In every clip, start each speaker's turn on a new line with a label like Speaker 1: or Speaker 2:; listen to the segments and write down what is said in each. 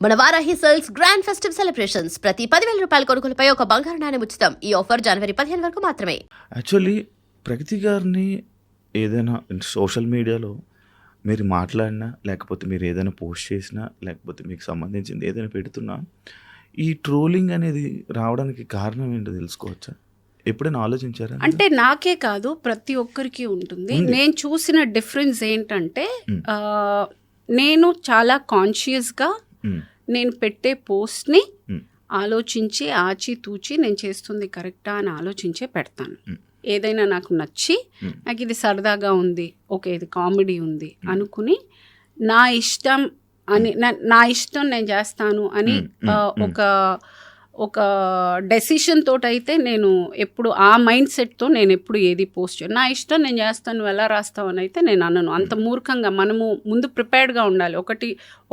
Speaker 1: మన Varahi sales grand festive celebrations ప్రతి 10,000 రూపాయల కొనుగోలుపై ఒక బంగారు నాణెం ఉచితం. ఈ ఆఫర్ జనవరి 15 వరకు మాత్రమే.
Speaker 2: యాక్చువల్లీ ప్రగతి గారిని ఏదైనా సోషల్ మీడియాలో మీరు మాట్లాడినా, లేకపోతే మీరు ఏదైనా పోస్ట్ చేసినా, లేకపోతే మీకు సంబంధించింది ఏదైనా పెడుతున్నా, ఈ ట్రోలింగ్ అనేది రావడానికి కారణం ఏంటో తెలుసుకోవచ్చా? ఎప్పుడైనా ఆలోచించారా?
Speaker 3: అంటే నాకే కాదు, ప్రతి ఒక్కరికి ఉంటుంది. నేను చూసిన డిఫరెన్స్ ఏంటంటే, నేను చాలా కాన్షియస్గా నేను పెట్టే పోస్ట్ని ఆలోచించి ఆచితూచి నేను చేస్తుంది కరెక్టా అని ఆలోచించే పెడతాను. ఏదైనా నాకు నచ్చి, నాకు ఇది సరదాగా ఉంది, ఓకే ఇది కామెడీ ఉంది అనుకుని నా ఇష్టం అని నా ఇష్టం నేను చేస్తాను అని ఒక డెసిషన్ తోటైతే నేను ఎప్పుడు ఆ మైండ్ సెట్తో నేను ఎప్పుడు ఏది పోస్ట్ చేయను. నా ఇష్టం నేను చేస్తాను, నువ్వు ఎలా రాస్తావు అని అయితే నేను అనను. అంత మూర్ఖంగా మనము ముందు ప్రిపేర్డ్గా ఉండాలి.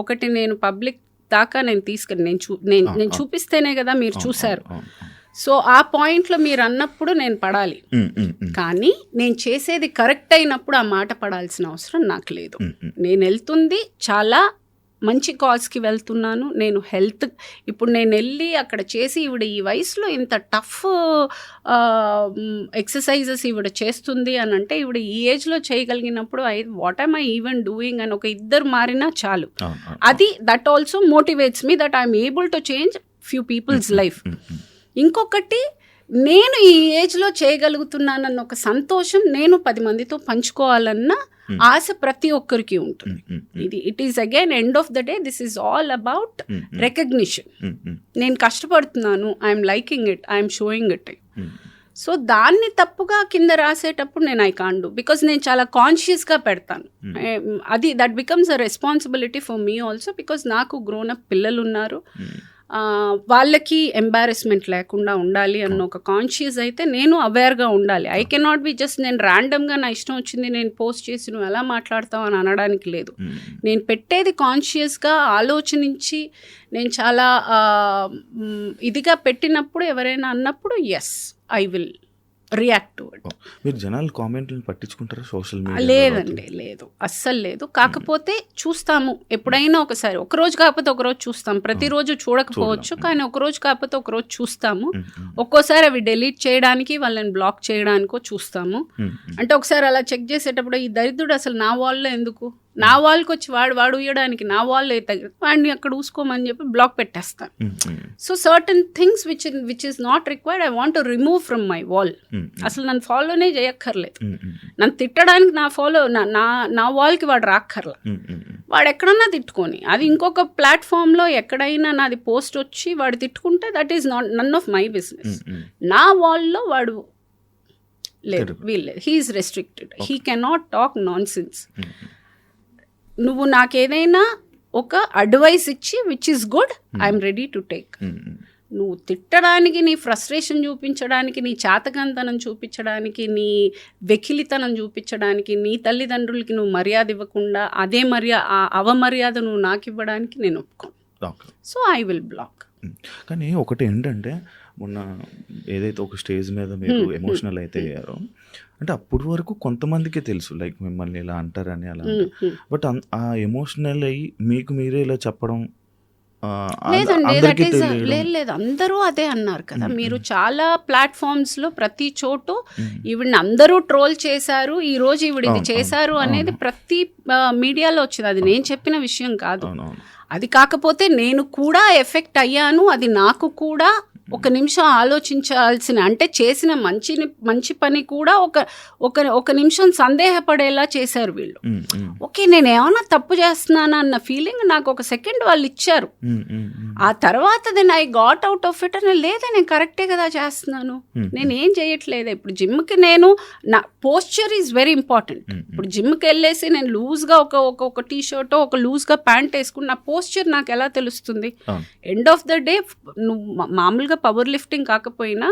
Speaker 3: ఒకటి నేను పబ్లిక్ దాకా నేను తీసుకెళ్ళి నేను చూపిస్తేనే కదా మీరు చూశారు. సో ఆ పాయింట్లో మీరు అన్నప్పుడు నేను పడాలి, కానీ నేను చేసేది కరెక్ట్ అయినప్పుడు ఆ మాట పడాల్సిన అవసరం నాకు లేదు. నేను వెళ్తుంది చాలా మంచి కాజ్కి వెళ్తున్నాను. నేను హెల్త్ ఇప్పుడు నేను వెళ్ళి అక్కడ చేసి ఈవిడ ఈ వయసులో ఇంత టఫ్ ఎక్సర్సైజెస్ ఈవిడ చేస్తుంది అని అంటే, ఈవిడ ఈ ఏజ్లో చేయగలిగినప్పుడు what I'm I even doing అని ఒక ఇద్దరు మారినా చాలు. అది that also motivates me that I'm able to change few people's life. ఇంకొకటి, నేను ఈ ఏజ్లో చేయగలుగుతున్నానన్న ఒక సంతోషం నేను 10 మందితో పంచుకోవాలన్న ఆశ ప్రతి ఒక్కరికి ఉంటుంది. It is again end of the day this is all about recognition. నేను కష్టపడుతున్నాను, I'm liking it, I'm showing it. So దాన్ని తప్పుగా కింద రాసేటప్పుడు నేను ఐ కాంట్ డూ, బికాజ్ నేను చాలా కాన్షియస్గా పెడతాను. అది that becomes a responsibility for me also, because నాకు గ్రోన్ అప్ పిల్లలు ఉన్నారు. వాళ్ళకి ఎంబారెస్మెంట్ లేకుండా ఉండాలి అన్న ఒక కాన్షియస్ అయితే నేను అవేర్గా ఉండాలి. ఐ కెనాట్ బి జస్ట్ నేను ర్యాండమ్గా నా ఇష్టం వచ్చింది నేను పోస్ట్ చేసి నువ్వు ఎలా మాట్లాడతావు అని అనడానికి లేదు. నేను పెట్టేది కాన్షియస్గా ఆలోచించి నేను చాలా ఇదిగా పెట్టినప్పుడు ఎవరైనా అన్నప్పుడు yes I will react to it.
Speaker 2: మీరు జనాలు కామెంట్లను పట్టించుకుంటారా సోషల్ మీడియా?
Speaker 3: లేదండి, లేదు, అస్సలు లేదు. కాకపోతే చూస్తాము ఎప్పుడైనా ఒకసారి, ఒకరోజు కాకపోతే ఒకరోజు చూస్తాం. ప్రతిరోజు చూడకపోవచ్చు, కానీ ఒకరోజు కాకపోతే ఒకరోజు చూస్తాము. ఒక్కోసారి అవి డిలీట్ చేయడానికి, వాళ్ళని బ్లాక్ చేయడానికో చూస్తాము. అంటే ఒకసారి అలా చెక్ చేసేటప్పుడు ఈ దరిద్రుడు అసలు నా వాల్లో ఎందుకు, నా వాల్కి వచ్చి వాడు ఉయ్యడానికి నా వాల్ వాడిని అక్కడ ఊసుకోమని చెప్పి బ్లాక్ పెట్టేస్తాను. So certain things which is not required I want to remove from my wall. అసలు నన్ను ఫాలోనే చేయక్కర్లేదు. నన్ను తిట్టడానికి నా వాల్కి వాడు రాక్కర్లా. వాడు ఎక్కడన్నా తిట్టుకొని, అది ఇంకొక ప్లాట్ఫామ్లో ఎక్కడైనా నాది పోస్ట్ వచ్చి వాడు తిట్టుకుంటే that is not none of my business. నా వాల్లో వాడు లేదు, వీళ్ళలేదు, he is restricted, he cannot talk nonsense. నువ్వు నాకేదైనా ఒక అడ్వైస్ ఇచ్చి which is good, I'm ready to take. నువ్వు తిట్టడానికి, నీ ఫ్రస్ట్రేషన్ చూపించడానికి, నీ చాతకంతనం చూపించడానికి, నీ వెకిలితనం చూపించడానికి, నీ తల్లిదండ్రులకి నువ్వు మర్యాద ఇవ్వకుండా అదే అవమర్యాద నువ్వు నాకు ఇవ్వడానికి నేను ఒప్పుకోను. So I will block.
Speaker 2: కానీ ఒకటి ఏంటంటే, మొన్న ఏదైతే ఒక స్టేజ్ మీద మీరు ఎమోషనల్ అయితే అయ్యారో, అంటే అప్పటి వరకు కొంతమందికే తెలుసు లైక్ మిమ్మల్ని ఇలా అంటారని అలా, బట్ ఆ ఎమోషనల్ అయ్యి మీకు మీరే ఇలా చెప్పడం
Speaker 3: లేదు, అందరూ అదే అన్నారు కదా. మీరు చాలా ప్లాట్ఫామ్స్లో ప్రతి చోటు ఈవిడ్ని అందరూ ట్రోల్ చేశారు, ఈ రోజు ఈవిడ ఇది చేశారు అనేది ప్రతి మీడియాలో వచ్చింది. అది నేను చెప్పిన విషయం కాదు. అది కాకపోతే నేను కూడా ఎఫెక్ట్ అయ్యాను. అది నాకు కూడా ఒక నిమిషం ఆలోచించాల్సిన, అంటే చేసిన మంచి పని కూడా ఒక నిమిషం సందేహపడేలా చేశారు వీళ్ళు. ఓకే, నేను ఏమన్నా తప్పు చేస్తున్నానా అన్న ఫీలింగ్ నాకు ఒక సెకండ్ వాళ్ళు ఇచ్చారు. ఆ తర్వాత then I got out of it. అని లేదా నేను కరెక్టే కదా చేస్తున్నాను, నేను ఏం చేయట్లేదు. ఇప్పుడు జిమ్కి నేను నా పోస్చర్ ఈజ్ వెరీ ఇంపార్టెంట్. ఇప్పుడు జిమ్కి వెళ్ళేసి నేను లూజ్గా ఒక టీ షర్టో ఒక లూజ్గా ప్యాంట్ వేసుకుని నా పోస్చర్ నాకు ఎలా తెలుస్తుంది? ఎండ్ ఆఫ్ ద డే నువ్వు మామూలుగా పవర్ లిఫ్టింగ్ కాకపోయినా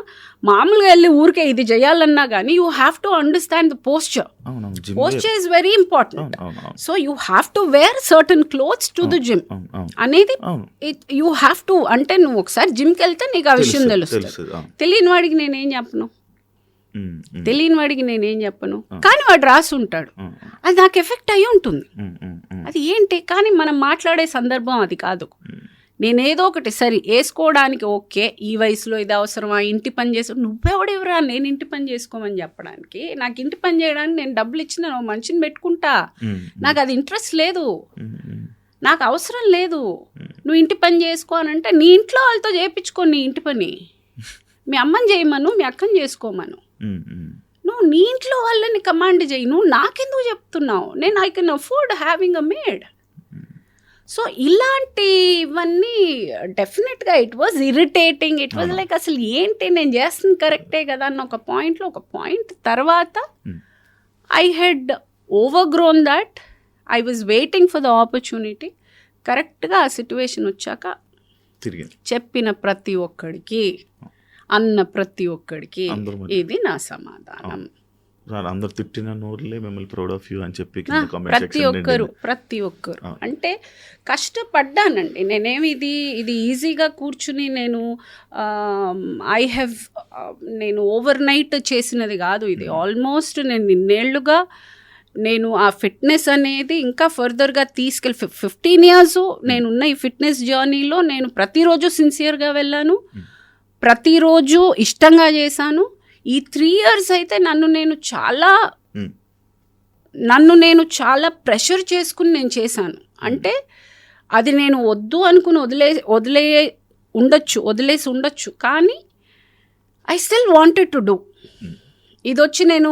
Speaker 3: మామూలుగా వెళ్ళి ఊరికే ఇది చేయాలన్నా కానీ you have to understand the posture. Posture is very important. So you have to wear certain clothes to the gym అనేది యూ హ్యావ్ టు. అంటే నువ్వు ఒకసారి జిమ్కి వెళ్తే నీకు ఆ విషయం తెలుస్తుంది. తెలియని వాడికి నేనేం చెప్పను, కానీ వాడు రాసి ఉంటాడు, అది నాకు ఎఫెక్ట్ అయ్యి ఉంటుంది. అది ఏంటి, కానీ మనం మాట్లాడే సందర్భం అది కాదు. నేనేదో ఒకటి సరే వేసుకోవడానికి ఓకే, ఈ వయసులో ఇది అవసరమా, ఇంటి పని చేసి నువ్వెవడెవరా నేను ఇంటి పని చేసుకోమని చెప్పడానికి. నాకు ఇంటి పని చేయడానికి నేను డబ్బులు ఇచ్చిన నేను మనిషిని పెట్టుకుంటా, నాకు అది ఇంట్రెస్ట్ లేదు, నాకు అవసరం లేదు. నువ్వు ఇంటి పని చేసుకో అని అంటే నీ ఇంట్లో వాళ్ళతో చేయించుకో నీ ఇంటి పని. మీ అమ్మని చేయమను, మీ అక్కని చేసుకోమను. నువ్వు నీ ఇంట్లో వాళ్ళని కమాండ్ చేయి. నువ్వు నాకెందుకు చెప్తున్నావు? నేను I can afford having a made. So ఇలాంటివన్నీ డెఫినెట్గా it was irritating. It was like అసలు ఏంటి నేను చేస్తుంది కరెక్టే కదా అన్న ఒక పాయింట్ తర్వాత I had overgrown that. I was waiting for the opportunity. కరెక్ట్గా ఆ సిచ్యువేషన్ వచ్చాక చెప్పిన ప్రతి ఒక్కడికి, అన్న ప్రతి ఒక్కడికి ఇది నా సమాధానం.
Speaker 2: అందరు తిట్టిన నోరులే మిమ్మల్ని ప్రౌడ్ ఆఫ్ యూ అని చెప్పి
Speaker 3: ప్రతి ఒక్కరు అంటే కష్టపడ్డానండి. నేనేమి ఇది ఈజీగా కూర్చుని నేను ఓవర్ నైట్ చేసినది కాదు. ఇది ఆల్మోస్ట్ నేను ఇన్నేళ్లుగా నేను ఆ ఫిట్నెస్ అనేది ఇంకా ఫర్దర్గా 15 years నేనున్న ఈ ఫిట్నెస్ జర్నీలో నేను ప్రతిరోజు సిన్సియర్గా వెళ్ళాను, ప్రతిరోజు ఇష్టంగా చేశాను. ఈ 3 years అయితే నన్ను నేను చాలా ప్రెషర్ చేసుకుని నేను చేశాను. అంటే అది నేను వద్దు అనుకుని వదిలేసి ఉండొచ్చు, కానీ I still wanted to do. ఇది వచ్చి నేను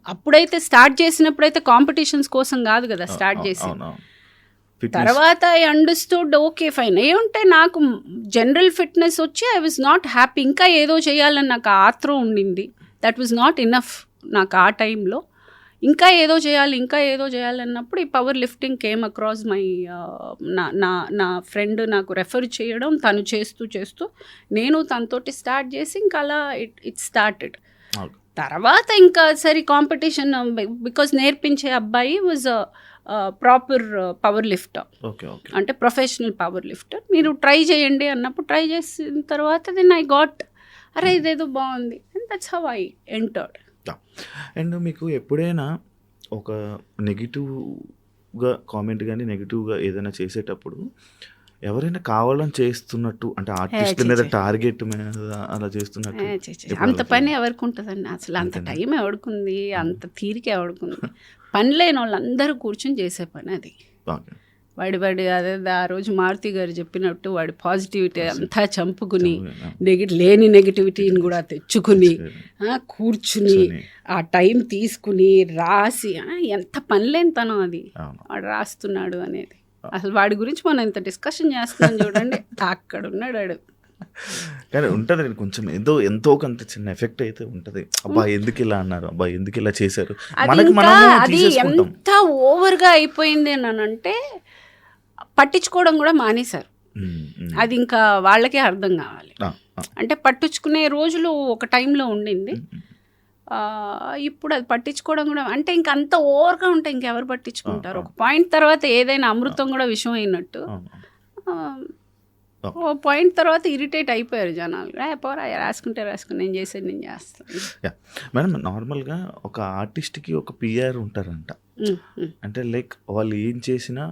Speaker 3: అప్పుడైతే స్టార్ట్ చేసినప్పుడైతే కాంపిటీషన్స్ కోసం కాదు కదా స్టార్ట్ చేసి. తర్వాత ఐ అండర్స్టూడ్ ఓకే ఫైన్ ఏముంటే నాకు జనరల్ ఫిట్నెస్ వచ్చి ఐ వాజ్ నాట్ హ్యాపీ. ఇంకా ఏదో చేయాలని నాకు ఆత్రం ఉండింది. దట్ వాజ్ నాట్ ఇనఫ్ నాకు ఆ టైంలో. ఇంకా ఏదో చేయాలన్నప్పుడు ఈ power lifting came across my నా ఫ్రెండ్ నాకు రెఫర్ చేయడం, తను చేస్తూ నేను తనతోటి స్టార్ట్ చేసి ఇంకా అలా ఇట్ స్టార్టెడ్. తర్వాత ఇంకా సరే కాంపిటీషన్ బికాజ్ నేర్పించే అబ్బాయి వాజ్ ప్రాపర్ పవర్ లిఫ్టర్, అంటే ప్రొఫెషనల్ పవర్ లిఫ్టర్. మీరు ట్రై చేయండి అన్నప్పుడు ట్రై చేసిన తర్వాత దెన్ ఐ గాట్ అరే ఇదేదో బాగుంది, and that's how I entered.
Speaker 2: And మీకు ఎప్పుడైనా ఒక నెగిటివ్గా కామెంట్ కానీ నెగిటివ్గా ఏదైనా చేసేటప్పుడు ఎవరైనా కావాలని చేస్తున్నట్టు, అంటే ఆర్టిస్ట్ మీద టార్గెట్ మీద అలా చేస్తున్నట్టు?
Speaker 3: అంత పని ఎవరికి ఉంటుందండి అసలు? అంత టైం ఎవడుకుంది, అంత తీరిక ఎవడుకుంది? పని లేని వాళ్ళందరూ కూర్చొని చేసే పని అది. వాడి అదే ఆ రోజు మారుతి గారు చెప్పినట్టు వాడి పాజిటివిటీ అంతా చంపుకుని లేని నెగిటివిటీని కూడా తెచ్చుకుని కూర్చుని ఆ టైం తీసుకుని రాసి ఎంత పని లేనితనం అది వాడు రాస్తున్నాడు అనేది. అసలు వాడి గురించి మనం ఇంత డిస్కషన్ చేస్తున్నాం చూడండి, అక్కడ ఉన్నాడు వాడు.
Speaker 2: కానీ ఉంటుంది కొంచెం ఎంతో కొంత చిన్న ఎఫెక్ట్ అయితే ఉంటుంది. అబ్బా ఎందుకు ఇలా అన్నారు, అబ్బా ఎందుకు ఇలా చేశారు.
Speaker 3: అది ఎంత ఓవర్గా అయిపోయింది అని అంటే పట్టించుకోవడం కూడా మానేశారు. అది ఇంకా వాళ్ళకే అర్థం కావాలి. అంటే పట్టించుకునే రోజులు ఒక టైంలో ఉండింది, ఇప్పుడు అది పట్టించుకోవడం కూడా అంటే ఇంక అంత ఓవర్గా ఉంటే ఇంకెవరు పట్టించుకుంటారు? ఒక పాయింట్ తర్వాత ఏదైనా అమృతం కూడా విషం అయినట్టు ఓ పాయింట్ తర్వాత ఇరిటేట్ అయిపోయారు జనాలు. పోరా రాసుకుంటే నేను చేస్తాను.
Speaker 2: మేడం నార్మల్గా ఒక ఆర్టిస్ట్కి ఒక పిఆర్ ఉంటారంట, అంటే లైక్ వాళ్ళు ఏం చేసినా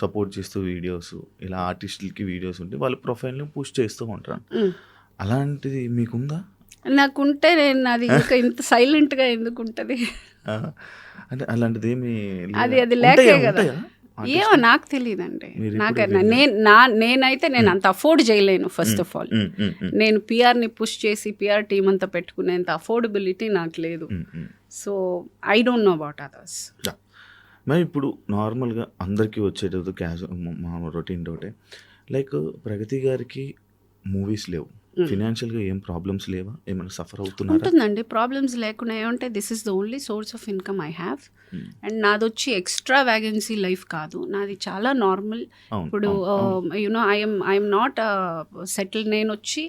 Speaker 2: సపోర్ట్ చేస్తూ వీడియోస్, ఇలా ఆర్టిస్టులకి వీడియోస్ ఉంటే వాళ్ళ ప్రొఫైల్ని పుష్ చేస్తూ ఉంటారు. అలాంటిది మీకుందా?
Speaker 3: నాకుంటే నేను అది ఇంకా ఇంత సైలెంట్గా ఎందుకు ఉంటుంది?
Speaker 2: అంటే అలాంటిది ఏమి
Speaker 3: అది లేకే కదా. ఏమో నాకు తెలియదండి. నేనైతే నేను అంత అఫోర్డ్ చేయలేను. ఫస్ట్ ఆఫ్ ఆల్ నేను పిఆర్ని పుష్ చేసి పిఆర్ టీం అంతా పెట్టుకునేంత అఫోర్డబిలిటీ నాకు లేదు. So I don't know about others.
Speaker 2: మరి ఇప్పుడు నార్మల్గా అందరికీ వచ్చేటప్పుడు మా రొటీన్ డౌటే, లైక్ ప్రగతి గారికి మూవీస్ లేవు, ఫినాన్షియల్గా ఏం ప్రాబ్లమ్స్ లేవా? ఏమైనా సఫర్ అవుతున్నా?
Speaker 3: ఉంటుందండి. ప్రాబ్లమ్స్ లేకుండా ఏమంటే this is the only source of income I have. And నాది వచ్చి ఎక్స్ట్రా వ్యాగెన్సీ లైఫ్ కాదు, నాది చాలా నార్మల్. ఇప్పుడు యునో ఐఎమ్ నాట్ సెటిల్. నేను వచ్చి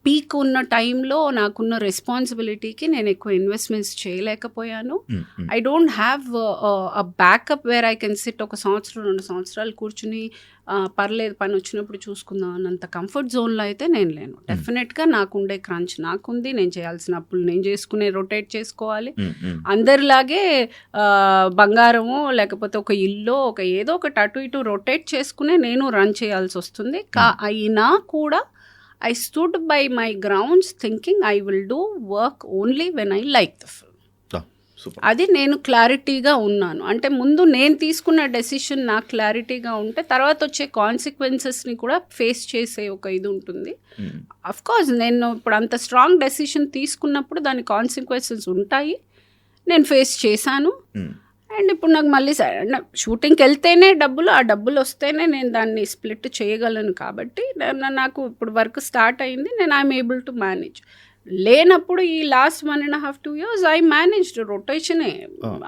Speaker 3: పీక్ ఉన్న టైంలో నాకున్న రెస్పాన్సిబిలిటీకి నేను ఎక్కువ ఇన్వెస్ట్మెంట్స్ చేయలేకపోయాను. I don't have a backup where I can SIT ఒక సంవత్సరం 2 సంవత్సరాలు కూర్చుని పర్లేదు పని వచ్చినప్పుడు చూసుకుందాం అన్నంత కంఫర్ట్ జోన్లో అయితే నేను లేను. డెఫినెట్గా నాకుండే క్రంచ్ నాకుంది, నేను చేయాల్సిన అప్పులు నేను చేసుకునే రొటేట్ చేసుకోవాలి. అందరిలాగే బంగారము లేకపోతే ఒక ఇల్లు ఒక ఏదో ఒకటి అటు ఇటు రొటేట్ చేసుకునే నేను రన్ చేయాల్సి వస్తుంది. అయినా కూడా I stood by my grounds thinking I will do work only when I like the film. అది నేను క్లారిటీగా ఉన్నాను. అంటే ముందు నేను తీసుకున్న డెసిషన్ నాకు క్లారిటీగా ఉంటే తర్వాత వచ్చే కాన్సిక్వెన్సెస్ని కూడా ఫేస్ చేసే ఒక ఇది ఉంటుంది. అఫ్కోర్స్ నేను ఇప్పుడు అంత స్ట్రాంగ్ డెసిషన్ తీసుకున్నప్పుడు దాని కాన్సిక్వెన్సెస్ ఉంటాయి, నేను ఫేస్ చేశాను. అండ్ ఇప్పుడు నాకు మళ్ళీ షూటింగ్కి వెళ్తేనే డబ్బులు, ఆ డబ్బులు వస్తేనే నేను దాన్ని స్ప్లిట్ చేయగలను. కాబట్టి నాకు ఇప్పుడు వర్క్ స్టార్ట్ అయింది, నేను ఐఎమ్ ఏబుల్ టు మేనేజ్. లేనప్పుడు ఈ లాస్ట్ 1.5 2 years ఐ మేనేజ్డ్ రొటేషనే.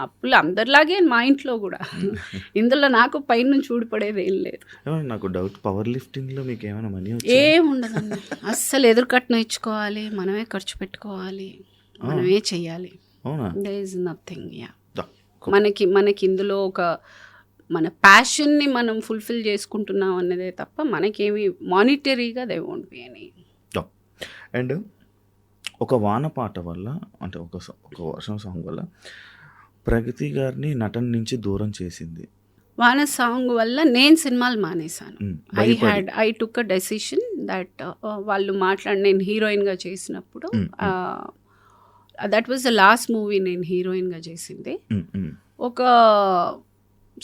Speaker 3: అప్పులు అందరిలాగే మా ఇంట్లో కూడా. ఇందులో నాకు పైనుంచి ఊడిపడేది ఏం లేదు.
Speaker 2: నాకు డౌట్, పవర్ లిఫ్టింగ్లో మీకు ఏమైనా మనీ
Speaker 3: ఏముండదండి. అస్సలు ఎదురుకట్న ఇచ్చుకోవాలి, మనమే ఖర్చు పెట్టుకోవాలి, మనమే చెయ్యాలి. There is nothing. యా, మనకి ఇందులో ఒక మన ప్యాషన్ని మనం ఫుల్ఫిల్ చేసుకుంటున్నాం అన్నదే తప్ప మనకేమి మానిటరీగా they won't be any.
Speaker 2: And ఒక వాన పాట వల్ల, అంటే ఒక వర్షం సాంగ్ వల్ల ప్రగతి గారిని నటన నుంచి దూరం చేసింది.
Speaker 3: వాన సాంగ్ వల్ల నేను సినిమాలు మానేశాను. I took a decision that వాళ్ళు నేను హీరోయిన్గా చేసినప్పుడు that was the last movie నేను హీరోయిన్గా చేసింది. ఒక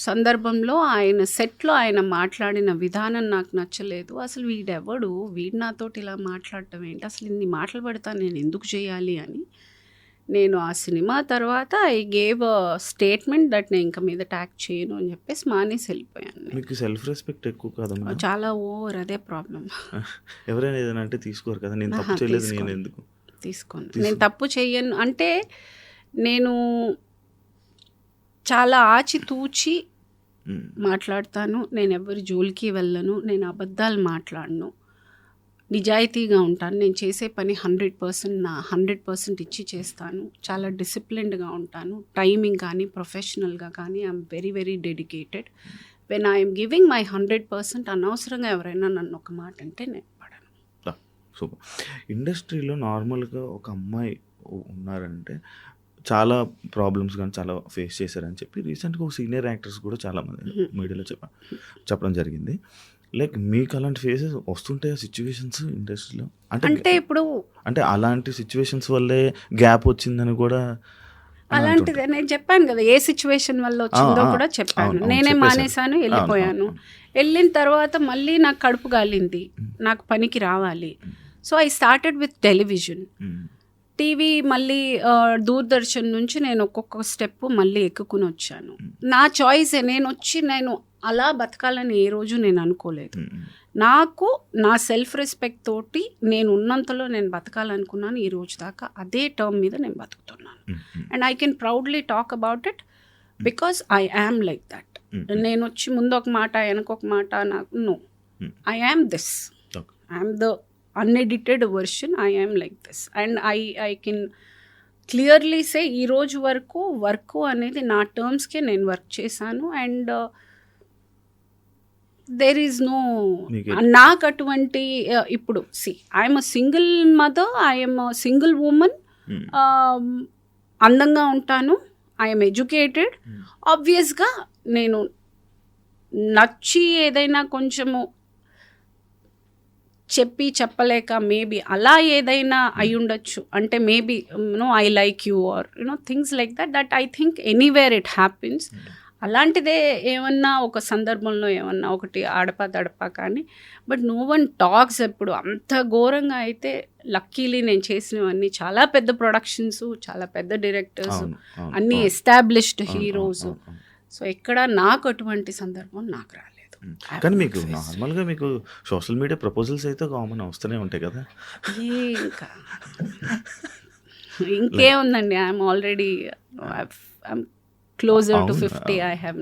Speaker 3: సందర్భంలో ఆయన సెట్లో ఆయన మాట్లాడిన విధానం నాకు నచ్చలేదు. అసలు వీడు నాతోటి ఇలా మాట్లాడటం ఏంటి, అసలు ఇన్ని మాటలు పడతా నేను ఎందుకు చేయాలి అని నేను ఆ సినిమా తర్వాత I gave a statement that నేను ఇంకా మీద ట్యాక్ చేయను అని చెప్పేసి మానేసి వెళ్ళిపోయాను.
Speaker 2: మీకు సెల్ఫ్ రెస్పెక్ట్ ఎక్కువ కదా?
Speaker 3: చాలా ఓవర్, అదే ప్రాబ్లం.
Speaker 2: ఎవరైనా ఏదైనా అంటే తీసుకోరు కదా, నేను తప్పు చేయలేదు, నేను ఎందుకు
Speaker 3: తీసుకోను, నేను తప్పు చేయను అంటే నేను చాలా ఆచితూచి మాట్లాడతాను. నేను ఎవరి జోలికి వెళ్ళను, నేను అబద్ధాలు మాట్లాడను, నిజాయితీగా ఉంటాను. నేను చేసే పని 100% నా 100% ఇచ్చి చేస్తాను. చాలా డిసిప్లిన్డ్గా ఉంటాను. టైమింగ్ కానీ ప్రొఫెషనల్గా కానీ I'm very very dedicated. When I'm giving my 100%, అనవసరంగా ఎవరైనా నన్ను ఒక మాట అంటే నేను పడను.
Speaker 2: సూపర్. ఇండస్ట్రీలో నార్మల్గా ఒక అమ్మాయి ఉన్నారంటే చాలా ప్రాబ్లమ్స్ కానీ చాలా ఫేస్ చేశారని చెప్పి రీసెంట్గా ఒక సీనియర్ యాక్టర్స్ కూడా చాలామంది మీడియాలో చెప్పడం జరిగింది. లైక్ మీకు అలాంటి ఫేసెస్ వస్తుంటాయి సిచ్యువేషన్స్ ఇండస్ట్రీలో?
Speaker 3: అంటే ఇప్పుడు
Speaker 2: అంటే అలాంటి సిచ్యువేషన్స్ వల్లే గ్యాప్ వచ్చిందని కూడా
Speaker 3: అలాంటిదే నేను చెప్పాను కదా, ఏ సిచ్యువేషన్ వల్ల వచ్చిందో కూడా చెప్పాను. నేనే మానేశాను, వెళ్ళిపోయాను. వెళ్ళిన తర్వాత మళ్ళీ నాకు కడుపు గాలింది, నాకు పనికి రావాలి. So I started with television. TV మళ్ళీ దూరదర్శన్ నుంచి నేను ఒక్కొక్క స్టెప్ మళ్ళీ ఎక్కుకుని వచ్చాను. నా చాయిస్. నేను అలా బతకాలని ఏ రోజు నేను అనుకోలేదు. నాకు నా సెల్ఫ్ రెస్పెక్ట్ తోటి నేను ఉన్నంతలో నేను బతకాలనుకున్నాను. ఈ రోజు దాకా అదే టర్మ్ మీద నేను బతుకుతున్నాను. And I can proudly talk about it because I am like that. నేను వచ్చి ముందు ఒక మాట వెనకొక మాట, నాకు no, I am this, I am the unedited version, I am like this. And I can clearly say ఈ రోజు వరకు వర్క్ అనేది నా టర్మ్స్కే నేను వర్క్ చేశాను. అండ్ దేర్ ఈజ్ నో, నాకు అటువంటి ఇప్పుడు I'm a single mother, I'm a single women, అందంగా ఉంటాను, ఐఎమ్ ఎడ్యుకేటెడ్. ఆబ్వియస్గా నేను నచ్చి ఏదైనా కొంచెము చెప్పలేక మేబీ అలా ఏదైనా అయి ఉండొచ్చు. అంటే maybe I like you are things like that I think anywhere it happens. అలాంటిదే ఏమన్నా ఒక సందర్భంలో ఏమన్నా ఒకటి ఆడపా దడపా కానీ, బట్ నో వన్ టాక్స్. ఎప్పుడు అంత ఘోరంగా అయితే లక్కీలీ నేను చేసినవన్నీ చాలా పెద్ద ప్రొడక్షన్స్, చాలా పెద్ద డైరెక్టర్స్, అన్నీ ఎస్టాబ్లిష్డ్ హీరోస్. సో ఎక్కడ నాకు అటువంటి సందర్భం నాకు రాలేదు.
Speaker 2: కానీ మీకు నార్మల్గా మీకు సోషల్ మీడియా ప్రపోజల్స్ అయితే కామన్ వస్తూనే ఉంటాయి కదా?
Speaker 3: ఇంకేముందండి, I'm already closer to 50. I have